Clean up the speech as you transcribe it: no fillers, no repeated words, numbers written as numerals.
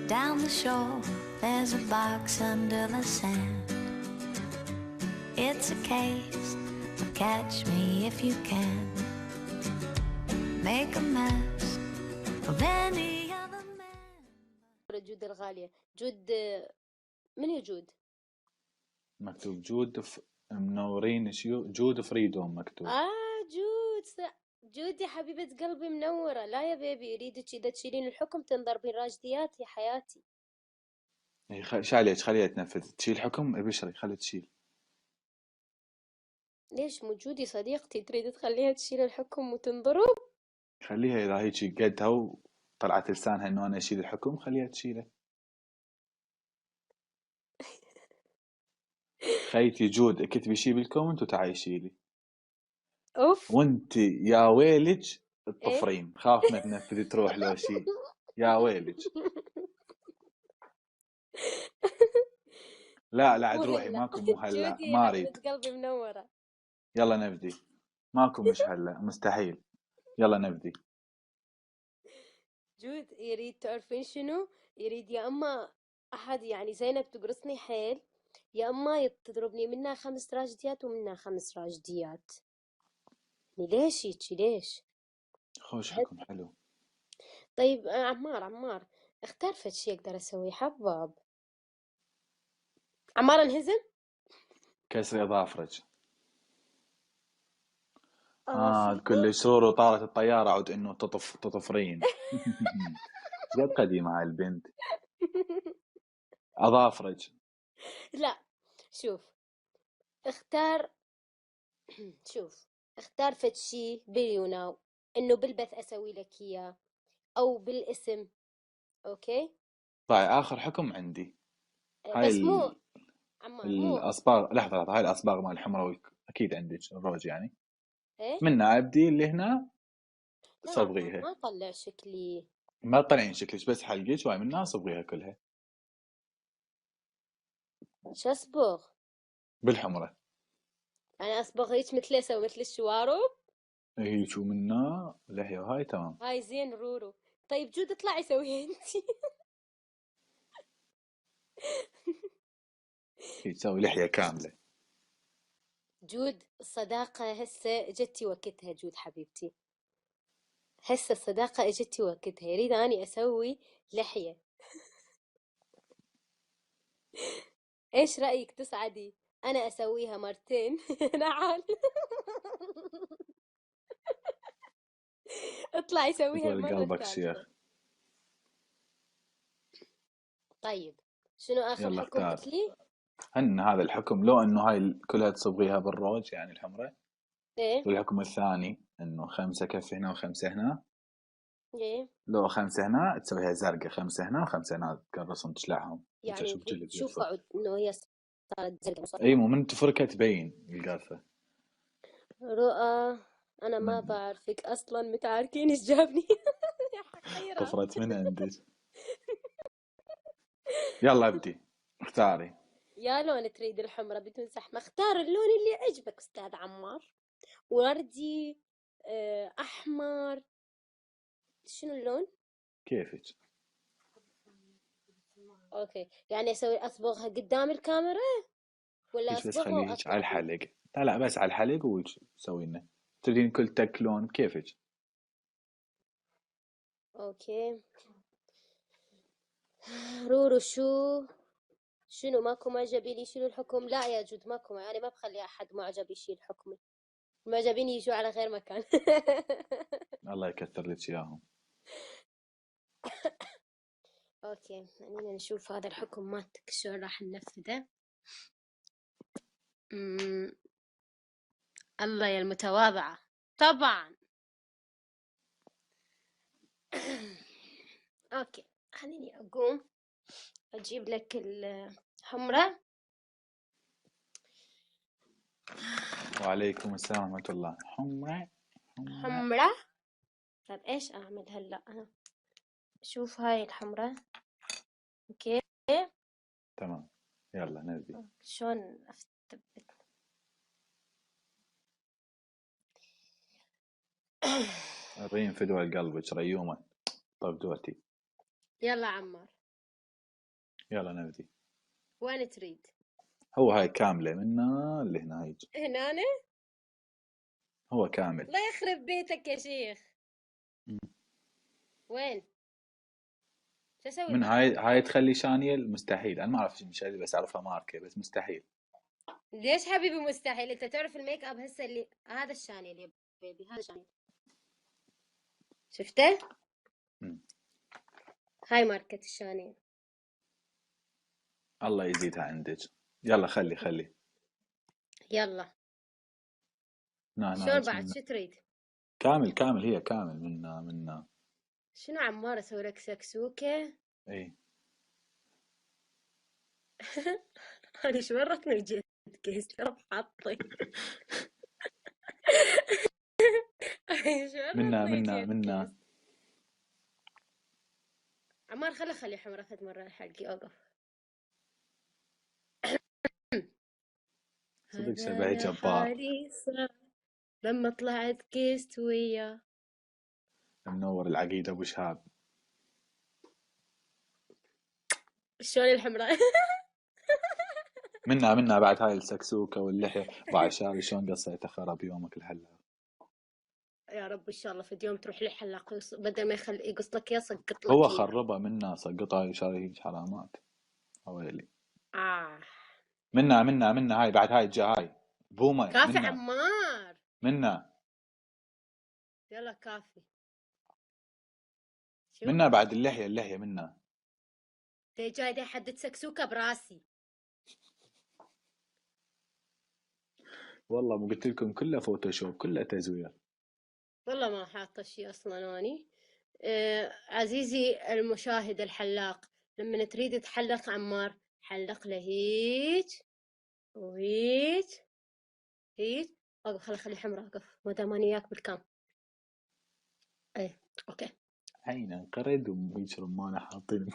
Down the shore, there's a box under the sand. It's a case of catch me if you can. Make a mess of any other man. جود الغالية. جود من هي جود؟ مكتوب جود منورين جود فريدوم مكتوب. جود جود يا حبيبة قلبي منورة. لا يا بيبي، يريدك إذا تشيلين الحكم تنضربين راجديات يا حياتي. شاليش خليها تنفذ، تشيل حكم ابشري خليها تشيل. ليش موجودي صديقتي تريد تخليها تشيل الحكم وتنضرب؟ خليها إذا هيجي قدها وطلعت لسانها إنه أنا أشيل الحكم خليها تشيله. خيتي جود اكتبي شي بالكومنت وتعالي شيلي. أوف. وانت يا ويلج الطفرين خاف ما تنفذي تروح لو شي. يا ويلج. لا عاد روحي ماكو مو هلا جودي ما يا اريد. حبيبة قلبي منورة. يلا نبدي. ماكو مش هلا مستحيل. يلا نبدي. جود يريد تعرفين شنو؟ يريد يا اما احد يعني زينب تقرصني حيل، يا اما تضربني منها 5 راجديات ومنها 5 راجديات. يعني ليش هيك ليش؟ خوش حكم حلو. طيب عمار اختار فد شي اقدر اسويه حباب. عمار انهزم. كسري اظافرك. شو كل سرور وطارت الطيارة عود انه تطفرين. جد قديمة هاي البنت. اظافرك. لا شوف اختار شوف اختار فد شي باليوناو انه بالبث اسوي لك اياه او بالاسم. اوكي طيب اخر حكم عندي. هاي بس مو عمار مو الاصباغ. لحظة هاي الاصباغ مال الحمراء اكيد عندك الروج يعني. ايه. منها ابدي اللي هنا لا صبغيها. ما طلع شكلي. ما تطلعين شكلك بس حلقك وهاي منها صبغيها كلها شو اصبغ؟ بالحمرة. انا اصبغ هيك مثل اسوي مثل الشوارب. هي شو منها لحية وهاي تمام. هاي زين رورو. طيب جود اطلعي سويها انتي. هي تسوي لحية كاملة. جود الصداقة هسه اجتي وقتها جود حبيبتي. هسه الصداقة اجتي وقتها، يريد اني اسوي لحية. ايش رأيك تسعدي انا اسويها مرتين؟ نعال. اطلعي سويها يقول المرة قلبك الثالثة. شيخ. طيب شنو اخر يلا حكم اختار. قلت لي؟ هن هذا الحكم لو انه هاي كلها تصبغيها بالروج يعني الحمراء. ايه والحكم الثاني انه 5 كف هنا و5 هنا. ايه لو 5 هنا تسويها زرقاء، 5 هنا و5 هنا تقرصهم تشلعهم. انت يعني اشوف تريد جلد تشوف يصفر. عود انه هي صارت زرقاء. اي مو من تفركها تبين القرفة. رؤى انا ما من بعرفك اصلا، متعاركين ايش جابني. يا حقيرة. طفرت من عندك. يلا ابدي اختاري. يا لون تريد الحمرة بدون زحمة؟ اختار اللون اللي يعجبك استاذ عمار. وردي احمر. شنو اللون؟ كيفك. اوكي يعني اسوي اصبغها قدام الكاميرا ولا ايش بس اصبغها خليه هيك على واطلع بيه؟ الحلق. لا بس على الحلق وسوي لنا. تبدين كل تك لون كيفك. اوكي رورو شنو ماكو معجبين يشيلوا الحكم؟ لا يا جود ماكو، يعني ما بخلي احد معجب يشيل حكمي. المعجبين يجوا على غير مكان. الله يكثر لك اياهم. اوكي خلينا نشوف هذا الحكم مالتك شلون راح ننفذه. الله يا المتواضعة طبعا. اوكي خليني اقوم اجيب لك الحمرة. وعليكم السلام ورحمة الله. حمرة. طيب ايش اعمل هلا انا؟ شوف هاي الحمرة. اوكي تمام يلا نبدي. شلون اثبت؟ الريم فدوى قلبك ريومة. طيب دوتي. يلا عمار يلا نبدي. وين تريد؟ هو هاي كاملة منا اللي هنا هيك. هنا أنا؟ هو كامل. الله يخرب بيتك يا شيخ. مم. وين؟ شو أسوي من معك؟ هاي تخلي شانيل مستحيل. انا ما اعرف شو شانيل بس اعرفها ماركة بس مستحيل. ليش حبيبي مستحيل؟ أنت تعرف الميك اب هسه اللي هذا الشانيل يا بيبي، هذا الشانيل شفته؟ مم. هاي ماركة الشانيل. الله يزيدها عندك. يلا خلي. يلا هنا شلون هيك بعد منا. شو تريد؟ كامل هي كامل منا. شنو عمار أسوي لك سكسوكة؟ اي. أنا شو ورطني وجيت كيس ترى حاطي. شو ورطني وجيت منا. كيس. عمار خلي حمرا ثلاث مرات حلقي أوقف. صدق هذا شبه أنا جبار. حالي صار لما طلعت كيست وياه. منور العقيد ابو شهاب. شلون الحمراء؟ منا بعد هاي السكسوكة واللحية وعشان شلون قصيته خرب يومك الحلاق. يا رب ان شاء الله في يوم تروح للحلاق بدل ما يخلي يقص لك اياه سقط هو لك اياه. خربها منا سقطها هاي شاري حرامات. ويلي. اه منا هاي بعد هاي هاي بومة كافي منا. عمار. منا يلا كافي. شو؟ منا بعد اللحية منا. تي جاي دي حدد سكسوكة براسي. والله مو قلت لكم كله فوتوشوب كله تزوير. والله ما حاطة شي اصلا اني. عزيزي المشاهد الحلاق، لما تريد تحلق عمار حلق له هيج وهيج هيج. اوقف خلي حمرا اوقف ما دام اني وياك بالكام. ايه اوكي. عين انقرد وهيج رمانة حاطين.